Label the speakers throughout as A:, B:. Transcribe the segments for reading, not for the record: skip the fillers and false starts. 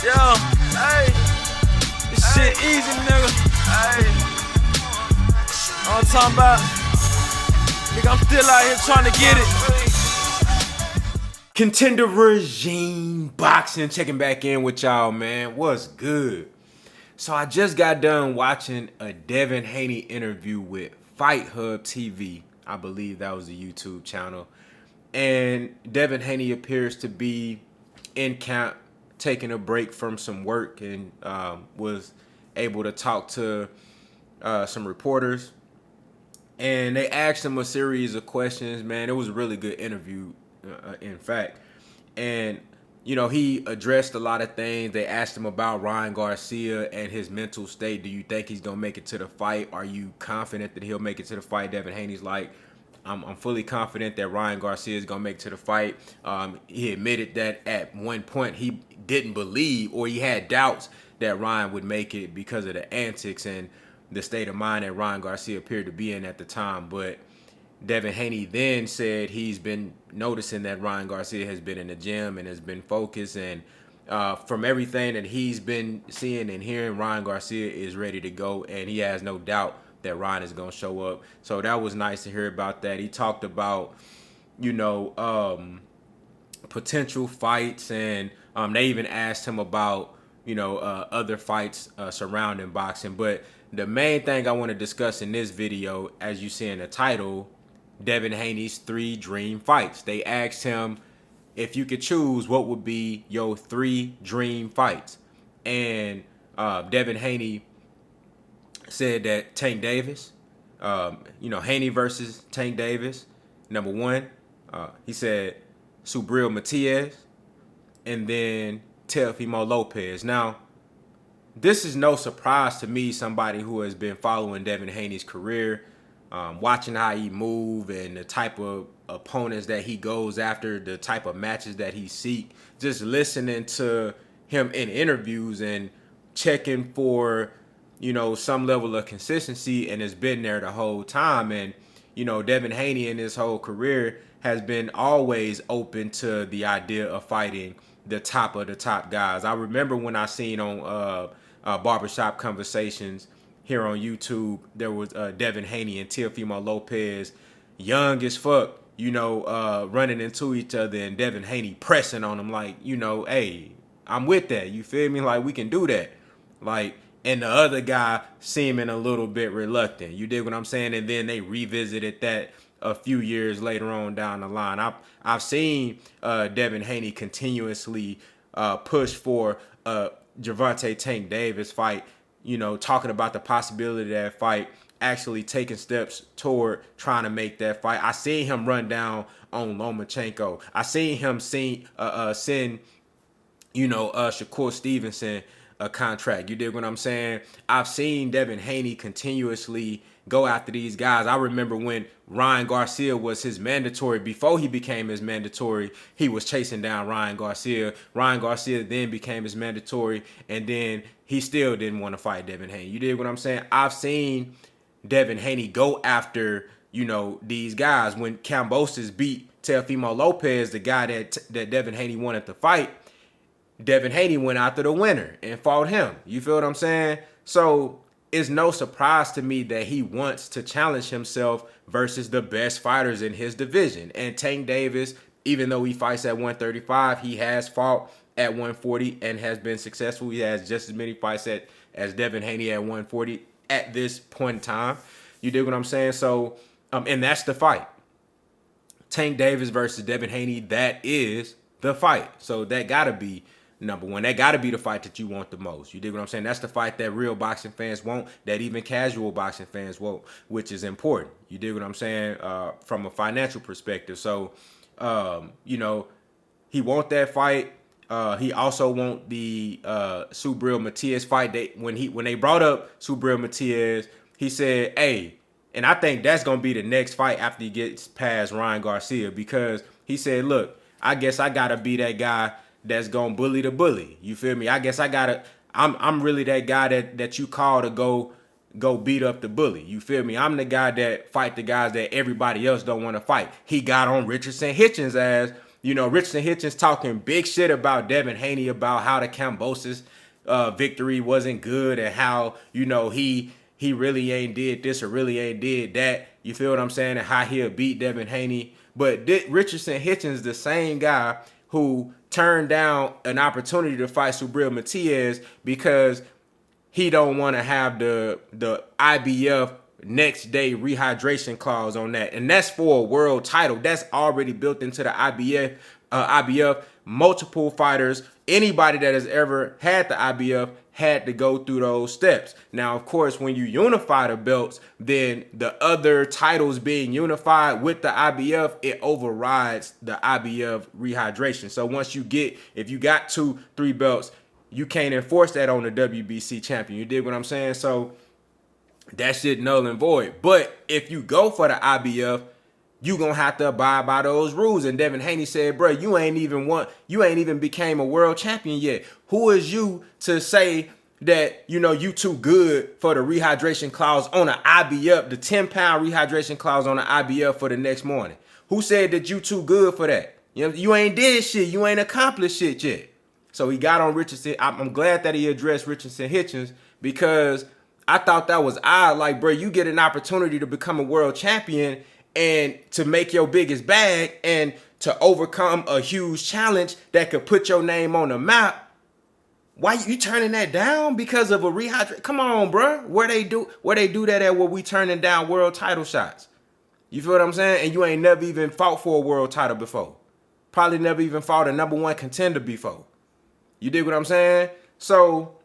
A: Yo, hey, this shit easy, nigga. Hey, all I'm talking about, nigga, I'm still out here trying to get it.
B: Contender Regime Boxing, checking back in with y'all, man. What's good? So I just got done watching a Devin Haney interview with Fight Hub TV. I believe that was a YouTube channel. And Devin Haney appears to be in camp, taking a break from some work, and was able to talk to some reporters. And they asked him a series of questions, man. It was a really good interview, in fact. And, you know, he addressed a lot of things. They asked him about Ryan Garcia and his mental state. Do you think he's going to make it to the fight? Are you confident that he'll make it to the fight? Devin Haney's like, I'm fully confident that Ryan Garcia is going to make it to the fight. He admitted that at one point he didn't believe, or he had doubts that Ryan would make it because of the antics and the state of mind that Ryan Garcia appeared to be in at the time. But Devin Haney then said he's been noticing that Ryan Garcia has been in the gym and has been focused, and from everything that he's been seeing and hearing, Ryan Garcia is ready to go, and he has no doubt that Ryan is going to show up. So that was nice to hear about that. He talked about, you know, potential fights, and they even asked him about, you know, other fights surrounding boxing. But the main thing I want to discuss in this video, as you see in the title, Devin Haney's 3 dream fights. They asked him, if you could choose, what would be your 3 dream fights? And Devin Haney said that Tank Davis, you know, Haney versus Tank Davis, number 1. He said Subriel Matias, and then Teofimo Lopez. Now, this is no surprise to me, somebody who has been following Devin Haney's career, watching how he move and the type of opponents that he goes after, the type of matches that he seek, just listening to him in interviews and checking for, you know, some level of consistency, and has been there the whole time. And, you know, Devin Haney in his whole career has been always open to the idea of fighting the top of the top guys. I remember when I seen on Barbershop Conversations here on YouTube, there was Devin Haney and Teofimo Lopez, young as fuck, you know, running into each other, and Devin Haney pressing on him like, you know, hey, I'm with that. You feel me? Like, we can do that. Like, and the other guy seeming a little bit reluctant. You dig what I'm saying? And then they revisited that a few years later on down the line. I've seen Devin Haney continuously push for Gervonta Tank Davis fight, you know, talking about the possibility of that fight, actually taking steps toward trying to make that fight. I seen him run down on Lomachenko. I seen him send, you know, Shakur Stevenson a contract. You dig what I'm saying? I've seen Devin Haney continuously go after these guys. I remember when Ryan Garcia was his mandatory. Before he became his mandatory, he was chasing down Ryan Garcia. Ryan Garcia then became his mandatory, and then he still didn't want to fight Devin Haney. You dig what I'm saying? I've seen Devin Haney go after, you know, these guys. When Kambosos beat Teofimo Lopez, the guy that Devin Haney wanted to fight, Devin Haney went after the winner and fought him. You feel what I'm saying? So it's no surprise to me that he wants to challenge himself versus the best fighters in his division. And Tank Davis, even though he fights at 135, he has fought at 140 and has been successful. He has just as many fights as Devin Haney at 140 at this point in time. You dig what I'm saying? So, and that's the fight. Tank Davis versus Devin Haney, that is the fight. So that gotta be number 1. That got to be the fight that you want the most. You dig what I'm saying? That's the fight that real boxing fans want, that even casual boxing fans want, which is important. You dig what I'm saying? From a financial perspective. So, you know, he want that fight. He also want the Subriel Matias fight. When they brought up Subriel Matias, he said, hey, and I think that's going to be the next fight after he gets past Ryan Garcia, because he said, look, I guess I got to be that guy that's gonna bully the bully. You feel me? I guess I'm really that guy that you call to go beat up the bully. You feel me? I'm the guy that fight the guys that everybody else don't want to fight. He got on Richardson Hitchens' ass You know, Richardson Hitchens talking big shit about Devin Haney, about how the Kambosos victory wasn't good, and how, you know, he really ain't did this or really ain't did that. You feel what I'm saying? And how he'll beat Devin Haney. But Richardson Hitchens, the same guy who turned down an opportunity to fight Subriel Matias because he don't want to have the IBF next day rehydration clause on that, and that's for a world title. That's already built into the IBF. IBF, multiple fighters, anybody that has ever had the IBF had to go through those steps. Now, of course, when you unify the belts, then the other titles being unified with the IBF, it overrides the IBF rehydration. So once you get, if you got 2-3 belts, you can't enforce that on the WBC champion. You dig what I'm saying? So that shit null and void. But if you go for the IBF, you gonna have to abide by those rules. And Devin Haney said, bro, you ain't even became a world champion yet. Who is you to say that, you know, you too good for the rehydration clause on an IBF, the 10-pound rehydration clause on the IBF for the next morning? Who said that you too good for that? You know, you ain't did shit. You ain't accomplished shit yet. So he got on Richardson. I'm glad that he addressed Richardson Hitchens, because I thought that was odd. Like, bro, you get an opportunity to become a world champion and to make your biggest bag and to overcome a huge challenge that could put your name on the map. Why you turning that down because of a rehydrate? Come on, bro. Where they do that at, where we turning down world title shots? You feel what I'm saying? And you ain't never even fought for a world title before. Probably never even fought a #1 contender before. You dig what I'm saying? So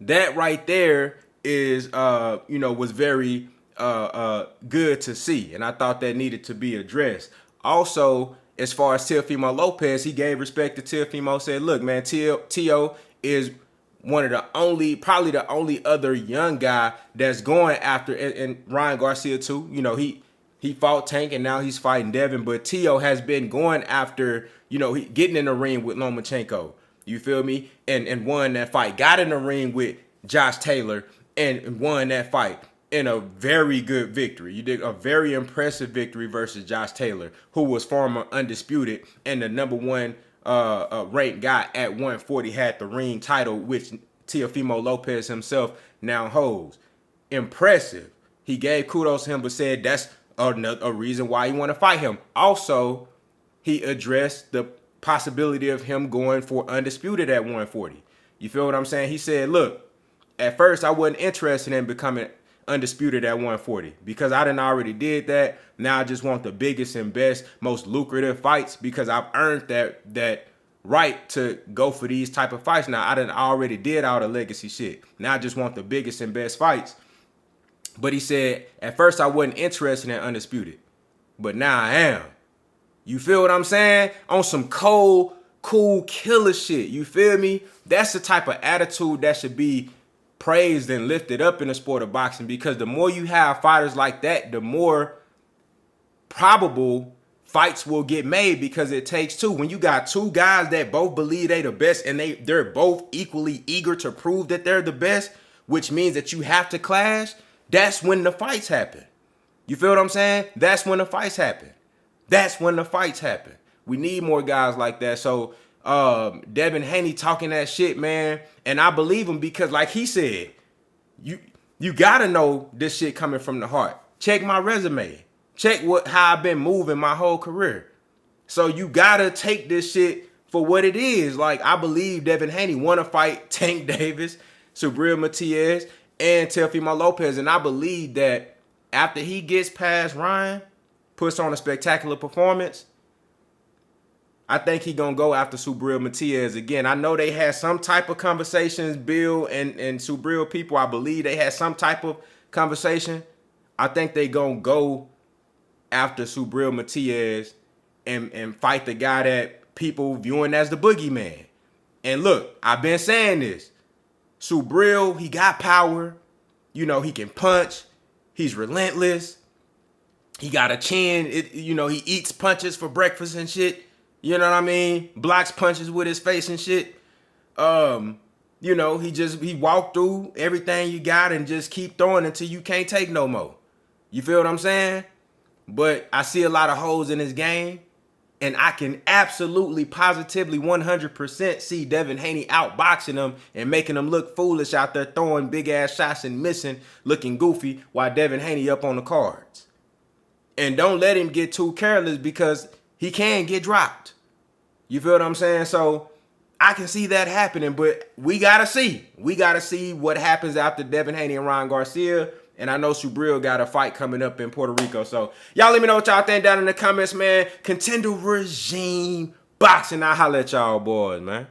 B: that right there is, you know, was very good to see. And I thought that needed to be addressed. Also, as far as Teofimo Lopez, he gave respect to Teofimo, said, look, man, Teo is one of the only, probably the only other young guy that's going after, and Ryan Garcia too. You know, he fought Tank and now he's fighting Devin, but Teo has been going after, you know, he getting in the ring with Lomachenko. You feel me? And won that fight. Got in the ring with Josh Taylor and won that fight in a very good victory. You did a very impressive victory versus Josh Taylor, who was former undisputed and the #1 ranked guy at 140, had the ring title, which Teofimo Lopez himself now holds. Impressive. He gave kudos to him, but said that's a reason why he want to fight him. Also, he addressed the possibility of him going for undisputed at 140. You feel what I'm saying? He said, look, at first I wasn't interested in becoming undisputed at 140 because I done already did that. Now I just want the biggest and best, most lucrative fights because I've earned that right to go for these type of fights. Now I done already did all the legacy shit. Now I just want the biggest and best fights. But he said, at first I wasn't interested in undisputed, but now I am. You feel what I'm saying? On some cold, cool, killer shit. You feel me? That's the type of attitude that should be praised and lifted up in the sport of boxing, because the more you have fighters like that, the more probable fights will get made, because it takes two. When you got two guys that both believe they the best and they're both equally eager to prove that they're the best, which means that you have to clash, that's when the fights happen. You feel what I'm saying? That's when the fights happen. That's when the fights happen. We need more guys like that. So Devin Haney talking that shit, man, and I believe him because, like he said, you gotta know this shit coming from the heart. Check my resume. Check how I've been moving my whole career. So you gotta take this shit for what it is. Like, I believe Devin Haney want to fight Tank Davis, Subriel Matias, and Teofimo Lopez, and I believe that after he gets past Ryan, puts on a spectacular performance, I think he gonna go after Subriel Matias again. I know they had some type of conversations, Bill and Subriel people. I believe they had some type of conversation. I think they gonna go after Subriel Matias and fight the guy that people viewing as the boogeyman. And look, I've been saying this. Subriel, he got power. You know, he can punch. He's relentless. He got a chin. You know, he eats punches for breakfast and shit. You know what I mean? Blocks punches with his face and shit. You know, he walked through everything you got and just keep throwing until you can't take no more. You feel what I'm saying? But I see a lot of holes in his game. And I can absolutely, positively, 100% see Devin Haney outboxing him and making him look foolish out there throwing big-ass shots and missing, looking goofy while Devin Haney up on the cards. And don't let him get too careless because he can get dropped. You feel what I'm saying? So I can see that happening, but we got to see. We got to see what happens after Devin Haney and Ryan Garcia. And I know Subriel got a fight coming up in Puerto Rico. So y'all let me know what y'all think down in the comments, man. Contender Regime Boxing. I'll holler at y'all boys, man.